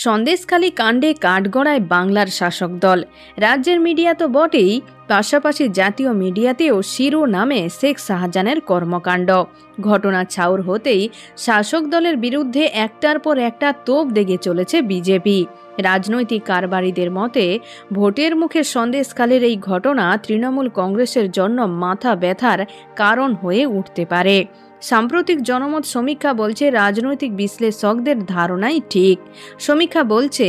সন্দেশখালী কাণ্ডে কাঠগড়ায় বাংলার শাসক দল। রাজ্যের মিডিয়া তো বটেই, পাশাপাশি জাতীয় মিডিয়াতেও শিরোনামে শেখ শাহজাহানের কর্মকাণ্ড। ঘটনা ছাউর হতেই শাসক দলের বিরুদ্ধে একটার পর একটা তোপ দেগে চলেছে বিজেপি। রাজনৈতিক কারবারিদের মতে ভোটের মুখে সন্দেশখালীর এই ঘটনা তৃণমূল কংগ্রেসের জন্য মাথা ব্যথার কারণ হয়ে উঠতে পারে। সাম্প্রতিক জনমত সমীক্ষা বলছে রাজনৈতিক বিশ্লেষকদের ধারণাই ঠিক। সমীক্ষা বলছে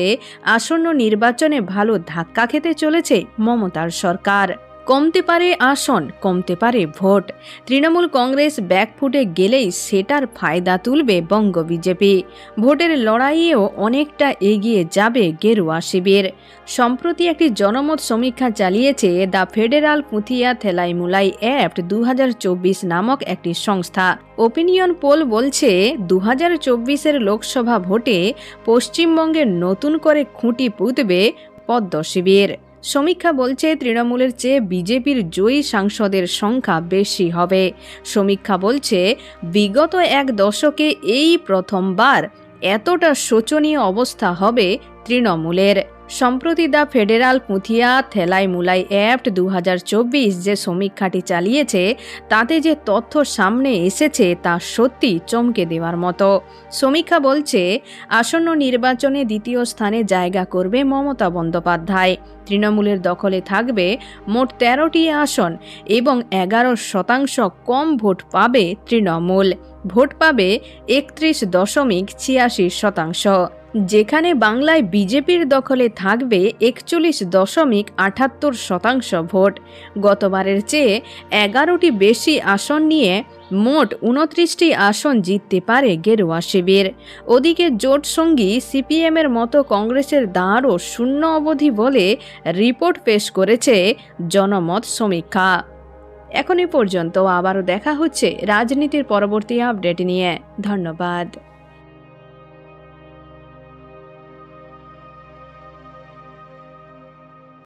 আসন্ন নির্বাচনে ভালো ধাক্কা খেতে চলেছে মমতার সরকার। কমতে পারে আসন, কমতে পারে ভোট। তৃণমূল কংগ্রেস ব্যাকফুটে গেলেই সেটার ফায়দা তুলবে বঙ্গ বিজেপি। ভোটের লড়াইয়েও অনেকটা এগিয়ে যাবে গেরুয়া শিবির। সম্প্রতি একটি জনমত সমীক্ষা চালিয়েছে দ্য ফেডারাল পুঁথিয়া থেলাইমুলাই অ্যাপ্ট 2024 নামক একটি সংস্থা। ওপিনিয়ন পোল বলছে 2024-এর লোকসভা ভোটে পশ্চিমবঙ্গে নতুন করে খুঁটি পুঁতবে পদ্ম শিবির। সমীক্ষা বলছে তৃণমূলের চেয়ে বিজেপির জয়ী সাংসদের সংখ্যা বেশি হবে। সমীক্ষা বলছে বিগত এক দশকে এই প্রথমবার এতটা শোচনীয় অবস্থা হবে তৃণমূলের। সম্প্রতি দ্য ফেডারাল পুঁথিয়া থেলাইমুলাই অ্যাপ্ট 2024 যে সমীক্ষাটি চালিয়েছে তাতে যে তথ্য সামনে এসেছে তা সত্যি চমকে দেওয়ার মতো। সমীক্ষা বলছে আসন্ন নির্বাচনে দ্বিতীয় স্থানে জায়গা করবে মমতা বন্দ্যোপাধ্যায়। তৃণমূলের দখলে থাকবে মোট 13টি আসন এবং 11% কম ভোট পাবে তৃণমূল। ভোট পাবে 31.86%, যেখানে বাংলায় বিজেপির দখলে থাকবে 41.78% ভোট। গতবারের চেয়ে 11টি বেশি আসন নিয়ে মোট 29টি আসন জিততে পারে গেরুয়া শিবির। ওদিকে জোট সঙ্গী সিপিএমের মতো কংগ্রেসের দাঁড়ও শূন্য অবধি বলে রিপোর্ট পেশ করেছে জনমত সমীক্ষা। এখন এ পর্যন্ত, আবারও দেখা হচ্ছে রাজনীতির পরবর্তী আপডেট নিয়ে। ধন্যবাদ।